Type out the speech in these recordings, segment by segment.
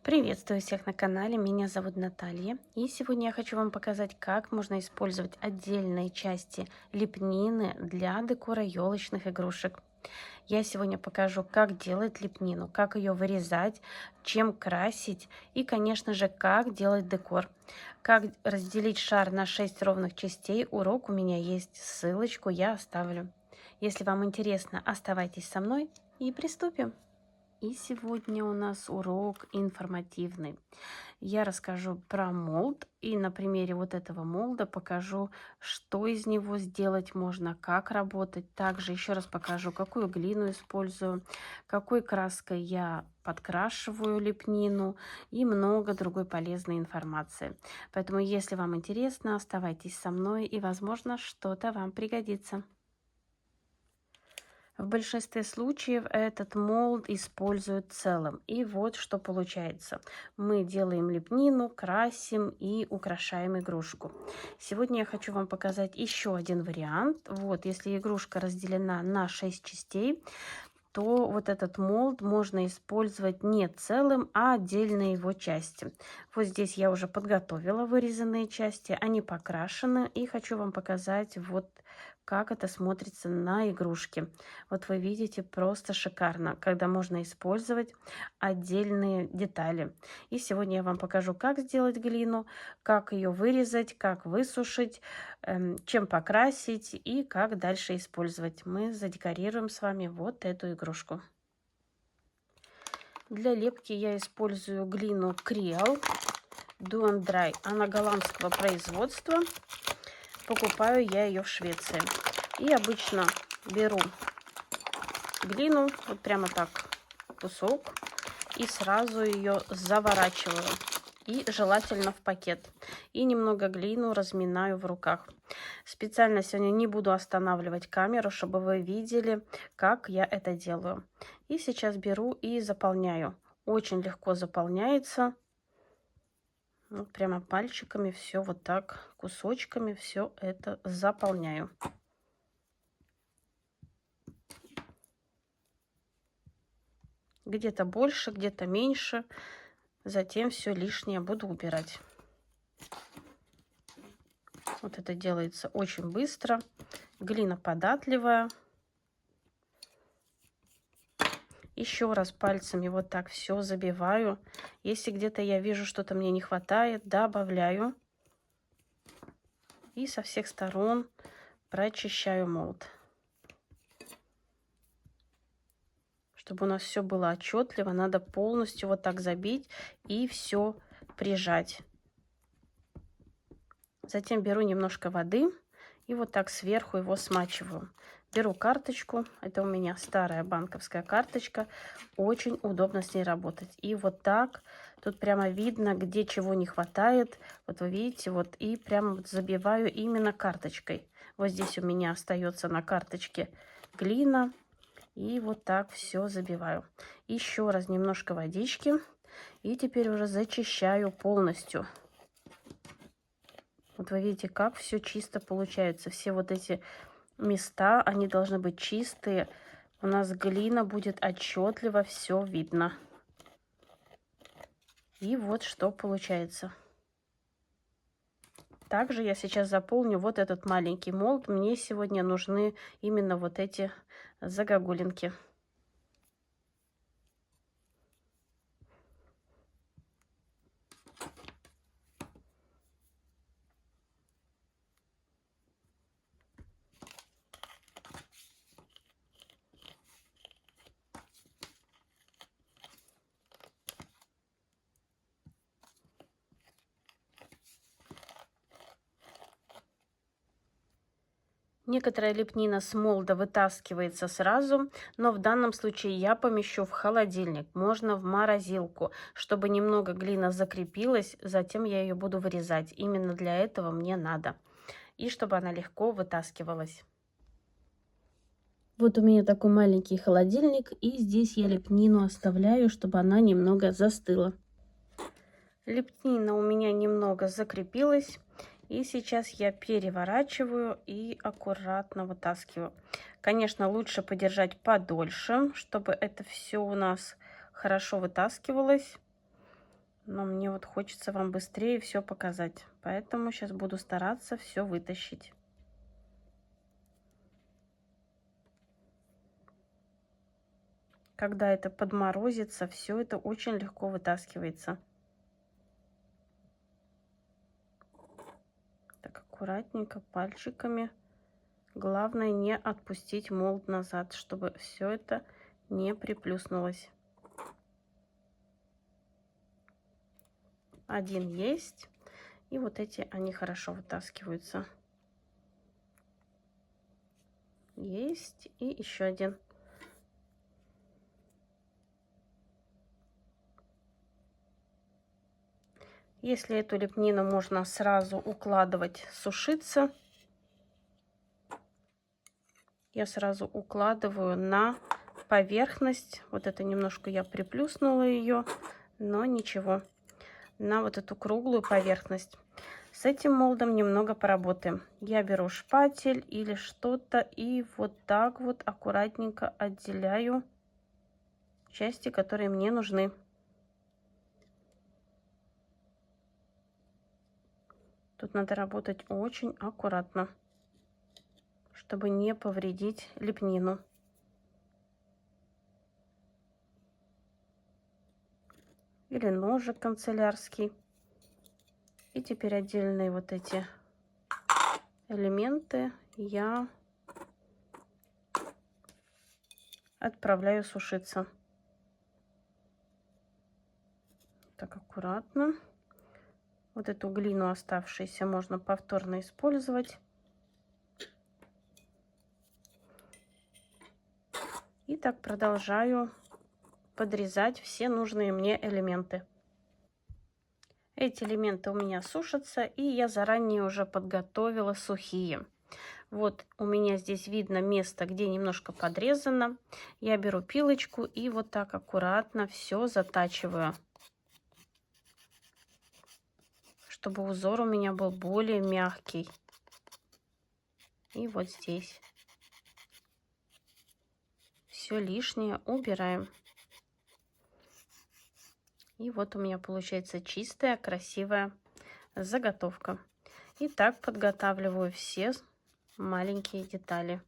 Приветствую всех на канале, меня зовут Наталья, и сегодня я хочу вам показать, как можно использовать отдельные части лепнины для декора елочных игрушек. Я сегодня покажу, как делать лепнину, как ее вырезать, чем красить и, конечно же, как делать декор. Как разделить шар на 6 ровных частей, урок у меня есть, ссылочку я оставлю. Если вам интересно, оставайтесь со мной и приступим. И сегодня у нас урок информативный. Я расскажу про молд и на примере вот этого молда покажу, что из него сделать можно, как работать. Также еще раз покажу, какую глину использую, какой краской я подкрашиваю лепнину и много другой полезной информации. Поэтому, если вам интересно, оставайтесь со мной и, возможно, что-то вам пригодится. В большинстве случаев этот молд используют целым. И вот что получается. Мы делаем лепнину, красим и украшаем игрушку. Сегодня я хочу вам показать еще один вариант. Вот, если игрушка разделена на 6 частей, то вот этот молд можно использовать не целым, а отдельные его части. Вот здесь я уже подготовила вырезанные части, они покрашены, и хочу вам показать вот как это смотрится на игрушке. Вот вы видите, просто шикарно, когда можно использовать отдельные детали. И сегодня я вам покажу, как сделать глину, как ее вырезать, как высушить, чем покрасить и как дальше использовать. Мы задекорируем с вами вот эту игрушку. Для лепки я использую глину Creal Do and Dry. Она голландского производства. Покупаю я ее в Швеции. И обычно беру глину, вот прямо так, кусок, и сразу ее заворачиваю. И желательно в пакет. И немного глину разминаю в руках. Специально сегодня не буду останавливать камеру, чтобы вы видели, как я это делаю. И сейчас беру и заполняю. Очень легко заполняется. Вот прямо пальчиками все вот так, кусочками все это заполняю. Где-то больше, где-то меньше. Затем все лишнее буду убирать. Вот это делается очень быстро. Глина податливая. Еще раз пальцами вот так все забиваю. Если где-то я вижу, что-то мне не хватает, добавляю. И со всех сторон прочищаю молд. Чтобы у нас все было отчетливо, надо полностью вот так забить и все прижать. Затем беру немножко воды и вот так сверху его смачиваю. Беру карточку, это у меня старая банковская карточка, очень удобно с ней работать. И вот так, тут прямо видно, где чего не хватает. Вот вы видите, вот и прямо вот забиваю именно карточкой. Вот здесь у меня остается на карточке глина. И вот так все забиваю. Еще раз немножко водички. И теперь уже зачищаю полностью. Вот вы видите, как все чисто получается. Все вот эти места, они должны быть чистые. У нас глина будет отчетливо, все видно. И вот что получается. Также я сейчас заполню вот этот маленький молд. Мне сегодня нужны именно вот эти загогулинки. Некоторая лепнина с молда вытаскивается сразу, но в данном случае я помещу в холодильник, можно в морозилку, чтобы немного глина закрепилась, затем я ее буду вырезать. Именно для этого мне надо. И чтобы она легко вытаскивалась. Вот у меня такой маленький холодильник, и здесь я лепнину оставляю, чтобы она немного застыла. Лепнина у меня немного закрепилась. И сейчас я переворачиваю и аккуратно вытаскиваю. Конечно, лучше подержать подольше, чтобы это все у нас хорошо вытаскивалось. Но мне вот хочется вам быстрее все показать. Поэтому сейчас буду стараться все вытащить. Когда это подморозится, все это очень легко вытаскивается. Так аккуратненько пальчиками. Главное не отпустить молд назад, чтобы все это не приплюснулось. Один есть. И вот эти, они хорошо вытаскиваются. Есть. И еще один. Если эту лепнину можно сразу укладывать сушиться, я сразу укладываю на поверхность. Вот это немножко я приплюснула ее, но ничего. На вот эту круглую поверхность. С этим молдом немного поработаем. Я беру шпатель или что-то и вот так вот аккуратненько отделяю части, которые мне нужны. Тут надо работать очень аккуратно, чтобы не повредить лепнину. Или ножик канцелярский. И теперь отдельные вот эти элементы я отправляю сушиться. Так, аккуратно. Вот эту глину оставшуюся можно повторно использовать. И так продолжаю подрезать все нужные мне элементы. Эти элементы у меня сушатся, и я заранее уже подготовила сухие. Вот у меня здесь видно место, где немножко подрезано. Я беру пилочку и вот так аккуратно все затачиваю, чтобы узор у меня был более мягкий. И вот здесь. Все лишнее убираем. И вот у меня получается чистая, красивая заготовка. И так подготавливаю все маленькие детали.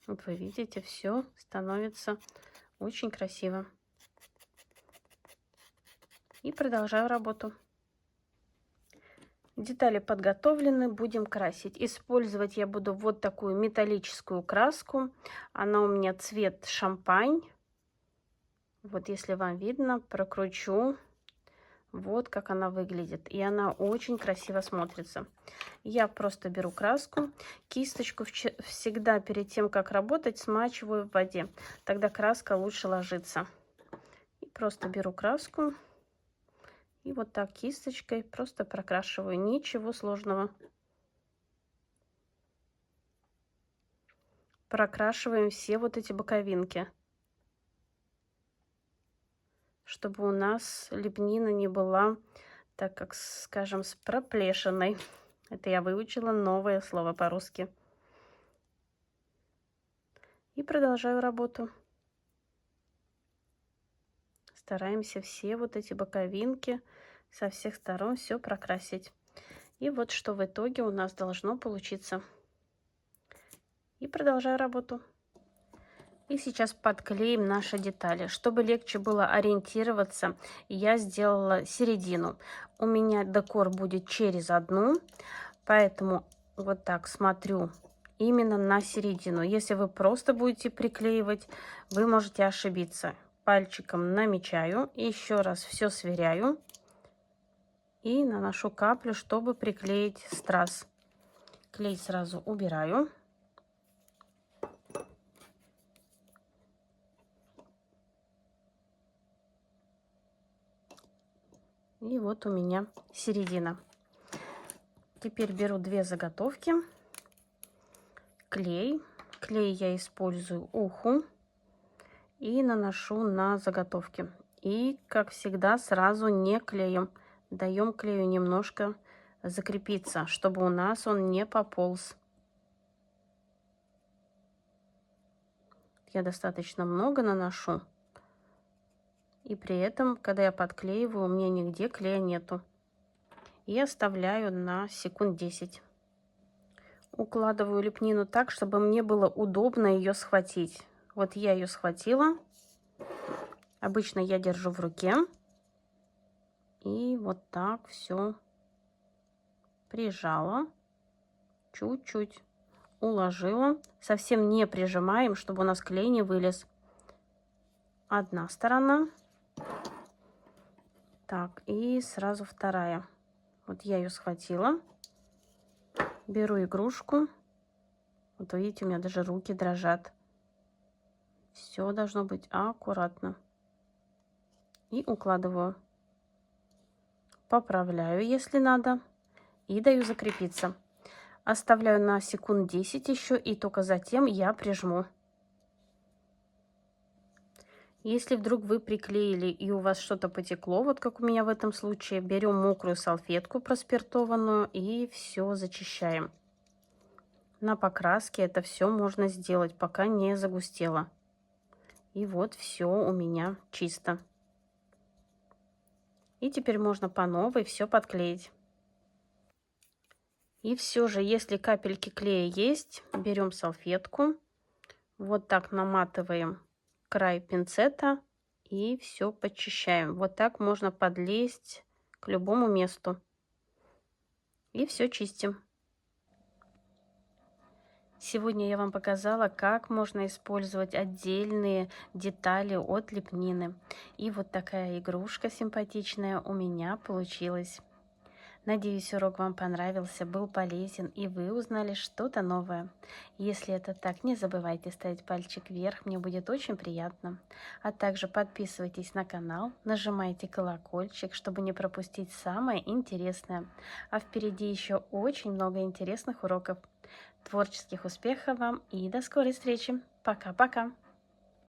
Вот вы видите, все становится очень красиво. И продолжаю работу. Детали подготовлены, будем красить. Использовать я буду вот такую металлическую краску. Она у меня цвет шампань. Вот если вам видно, прокручу. Вот как она выглядит. И она очень красиво смотрится. Я просто беру краску. Кисточку всегда перед тем, как работать, смачиваю в воде. Тогда краска лучше ложится. И просто беру краску. И вот так кисточкой просто прокрашиваю. Ничего сложного. Прокрашиваем все вот эти боковинки, чтобы у нас лепнина не была, так как, скажем, с проплешиной. Это я выучила новое слово по-русски. И продолжаю работу. Стараемся все вот эти боковинки со всех сторон все прокрасить. И вот что в итоге у нас должно получиться. И продолжаю работу. И сейчас подклеим наши детали. Чтобы легче было ориентироваться, я сделала середину. У меня декор будет через одну, поэтому вот так смотрю именно на середину. Если вы просто будете приклеивать, вы можете ошибиться. Пальчиком намечаю, еще раз все сверяю и наношу каплю, чтобы приклеить страз. Клей сразу убираю. И вот у меня середина. Теперь беру две заготовки. Клей. Клей я использую уху. И наношу на заготовки. И, как всегда, сразу не клеим. Даем клею немножко закрепиться, чтобы у нас он не пополз. Я достаточно много наношу. И при этом, когда я подклеиваю, у меня нигде клея нету. И оставляю на секунд 10. Укладываю лепнину так, чтобы мне было удобно ее схватить. Вот я ее схватила. Обычно я держу в руке. И вот так все прижала. Чуть-чуть уложила. Совсем не прижимаем, чтобы у нас клей не вылез. Одна сторона. Так, и сразу вторая. Вот я ее схватила. Беру игрушку. Вот видите, у меня даже руки дрожат. Все должно быть аккуратно. И укладываю. Поправляю, если надо. И даю закрепиться. Оставляю на секунд 10 еще, и только затем я прижму. Если вдруг вы приклеили и у вас что-то потекло, вот как у меня в этом случае, берем мокрую салфетку проспиртованную и все зачищаем. На покраске это все можно сделать, пока не загустело. И вот все у меня чисто. И теперь можно по новой все подклеить. И все же, если капельки клея есть, берем салфетку, вот так наматываем край пинцета и все подчищаем. Вот так можно подлезть к любому месту. И все чистим. Сегодня я вам показала, как можно использовать отдельные детали от лепнины. И вот такая игрушка симпатичная у меня получилась. Надеюсь, урок вам понравился, был полезен и вы узнали что-то новое. Если это так, не забывайте ставить пальчик вверх, мне будет очень приятно. А также подписывайтесь на канал, нажимайте колокольчик, чтобы не пропустить самое интересное. А впереди еще очень много интересных уроков. Творческих успехов вам и до скорой встречи. Пока-пока.